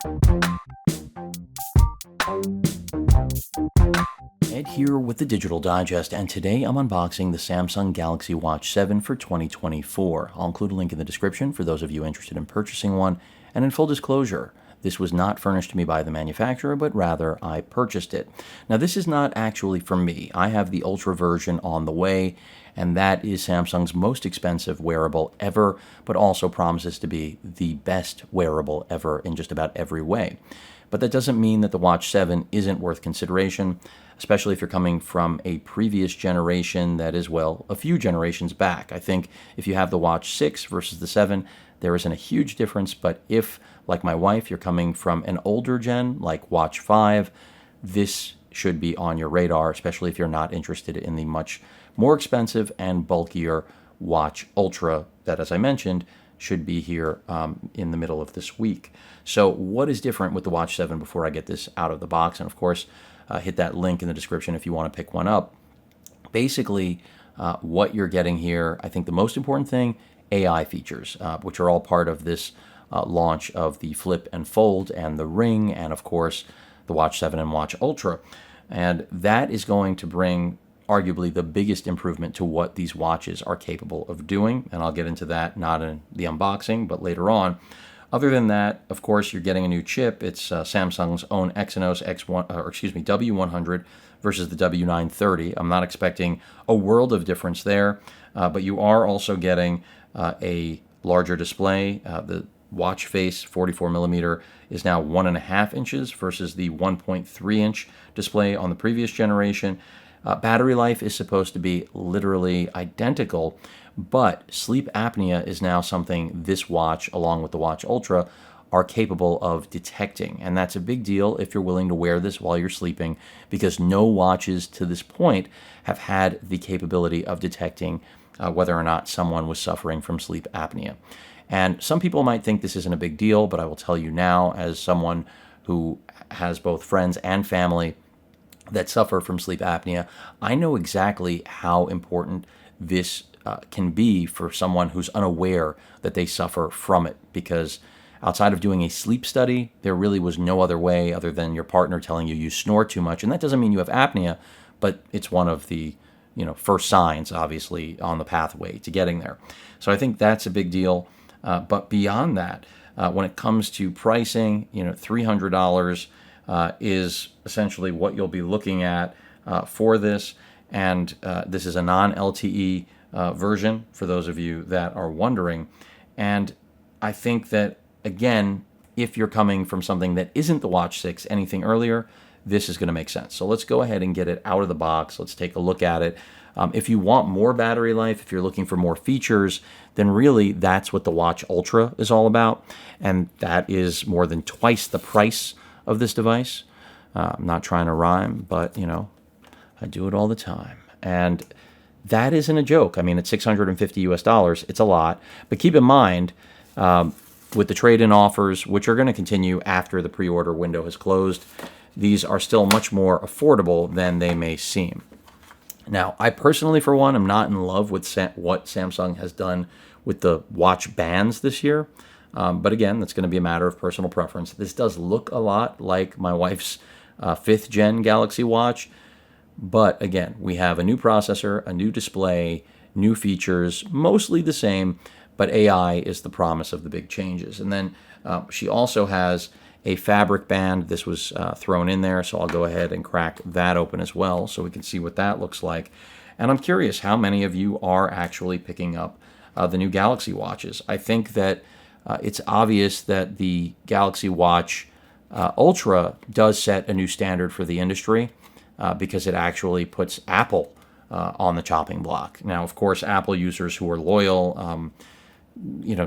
Ed here with the Digital Digest, and today I'm unboxing the Samsung Galaxy Watch 7 for 2024. I'll include a link in the description for those of you interested in purchasing one, and in full disclosure, this was not furnished to me by the manufacturer, but rather I purchased it. Now, this is not actually for me. I have the Ultra version on the way, and that is Samsung's most expensive wearable ever, but also promises to be the best wearable ever in just about every way. But that doesn't mean that the Watch 7 isn't worth consideration, especially if you're coming from a previous generation that is, well, a few generations back. I think if you have the Watch 6 versus the 7, there isn't a huge difference, but if, like my wife, you're coming from an older gen, like Watch 5, this should be on your radar, especially if you're not interested in the much more expensive and bulkier Watch Ultra that, as I mentioned, should be here in the middle of this week. So what is different with the Watch 7 before I get this out of the box? And of course, hit that link in the description if you want to pick one up. Basically, what you're getting here, I think the most important thing, AI features, which are all part of this launch of the Flip and Fold and the Ring, and of course, the Watch 7 and Watch Ultra. And that is going to bring arguably the biggest improvement to what these watches are capable of doing, and I'll get into that not in the unboxing, but later on. Other than that, of course, you're getting a new chip. It's Samsung's own Exynos W100 versus the W930. I'm not expecting a world of difference there, but you are also getting a larger display. The watch face 44 millimeter is now 1.5 inches versus the 1.3 inch display on the previous generation. Battery life is supposed to be literally identical, but sleep apnea is now something this watch, along with the Watch Ultra, are capable of detecting. And that's a big deal if you're willing to wear this while you're sleeping, because no watches to this point have had the capability of detecting whether or not someone was suffering from sleep apnea. And some people might think this isn't a big deal, but I will tell you now, as someone who has both friends and family that suffer from sleep apnea, I know exactly how important this can be for someone who's unaware that they suffer from it, because outside of doing a sleep study, there really was no other way other than your partner telling you snore too much. And that doesn't mean you have apnea, but it's one of the first signs, obviously, on the pathway to getting there. So I think that's a big deal. But beyond that, when it comes to pricing, $300 is essentially what you'll be looking at for this. And this is a non-LTE version, for those of you that are wondering. And I think that, again, if you're coming from something that isn't the Watch 6, anything earlier, this is going to make sense. So let's go ahead and get it out of the box. Let's take a look at it. If you want more battery life, if you're looking for more features, then really that's what the Watch Ultra is all about. And that is more than twice the price of this device. I'm not trying to rhyme, but, I do it all the time. And that isn't a joke. I mean, it's $650 US. It's a lot. But keep in mind, with the trade-in offers, which are going to continue after the pre-order window has closed, these are still much more affordable than they may seem. Now, I personally, for one, am not in love with what Samsung has done with the watch bands this year. But again, that's going to be a matter of personal preference. This does look a lot like my wife's 5th gen Galaxy Watch. But again, we have a new processor, a new display, new features, mostly the same, but AI is the promise of the big changes. And then she also has a fabric band. This was thrown in there, so I'll go ahead and crack that open as well so we can see what that looks like. And I'm curious how many of you are actually picking up the new Galaxy Watches. I think that it's obvious that the Galaxy Watch Ultra does set a new standard for the industry because it actually puts Apple on the chopping block. Now, of course, Apple users who are loyal,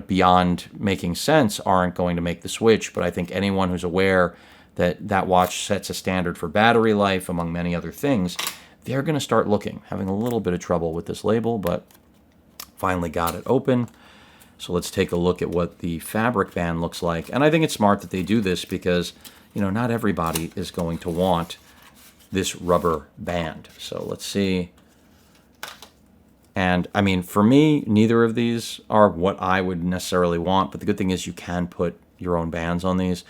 beyond making sense, aren't going to make the switch. But I think anyone who's aware that that watch sets a standard for battery life, among many other things, they're going to start looking. Having a little bit of trouble with this label, but finally got it open. So let's take a look at what the fabric band looks like. And I think it's smart that they do this because, not everybody is going to want this rubber band. So let's see. And I mean, for me, neither of these are what I would necessarily want. But the good thing is you can put your own bands on these.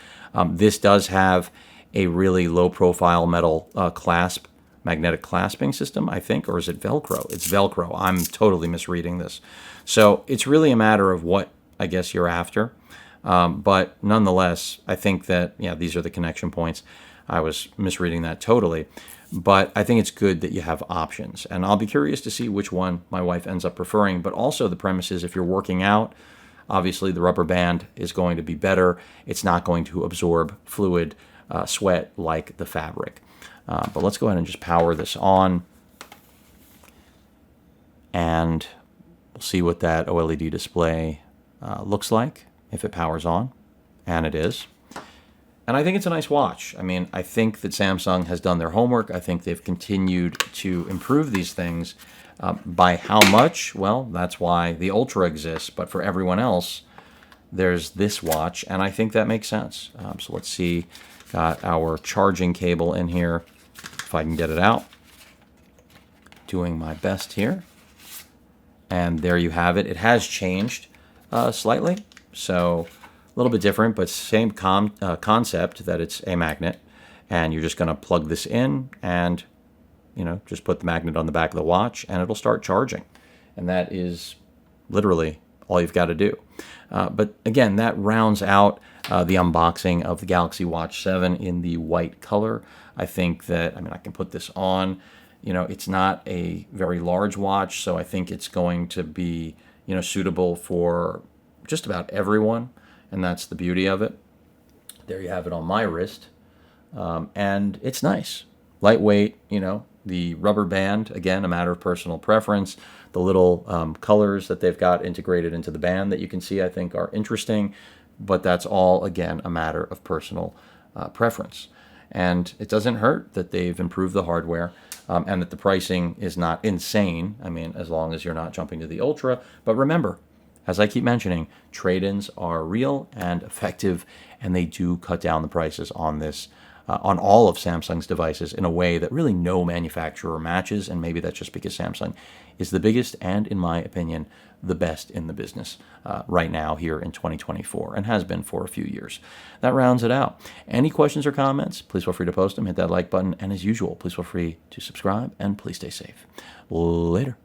This does have a really low-profile metal clasp, magnetic clasping system, I think, or is it Velcro? It's Velcro. I'm totally misreading this. So it's really a matter of what, I guess, you're after. But nonetheless, I think that, these are the connection points. I was misreading that totally. But I think it's good that you have options. And I'll be curious to see which one my wife ends up preferring. But also the premise is if you're working out, obviously the rubber band is going to be better. It's not going to absorb fluid, sweat like the fabric. But let's go ahead and just power this on. And we'll see what that OLED display looks like if it powers on. And it is. And I think it's a nice watch. I mean, I think that Samsung has done their homework. I think they've continued to improve these things. By how much? Well, that's why the Ultra exists. But for everyone else, there's this watch, and I think that makes sense. So let's see. Got our charging cable in here, if I can get it out. Doing my best here. And there you have it. It has changed slightly. So a little bit different, but same concept, that it's a magnet, and you're just going to plug this in and, just put the magnet on the back of the watch and it'll start charging. And that is literally all you've got to do. But again, that rounds out the unboxing of the Galaxy Watch 7 in the white color. I think that, I can put this on. It's not a very large watch, so I think it's going to be, suitable for just about everyone. And that's the beauty of it. There you have it on my wrist. And it's nice. Lightweight, the rubber band, again, a matter of personal preference. The little colors that they've got integrated into the band that you can see, I think, are interesting. But that's all, again, a matter of personal preference. And it doesn't hurt that they've improved the hardware and that the pricing is not insane. As long as you're not jumping to the Ultra. But remember, as I keep mentioning, trade-ins are real and effective, and they do cut down the prices on this, on all of Samsung's devices in a way that really no manufacturer matches, and maybe that's just because Samsung is the biggest and, in my opinion, the best in the business right now here in 2024, and has been for a few years. That rounds it out. Any questions or comments, please feel free to post them, hit that like button, and as usual, please feel free to subscribe, and please stay safe. Later.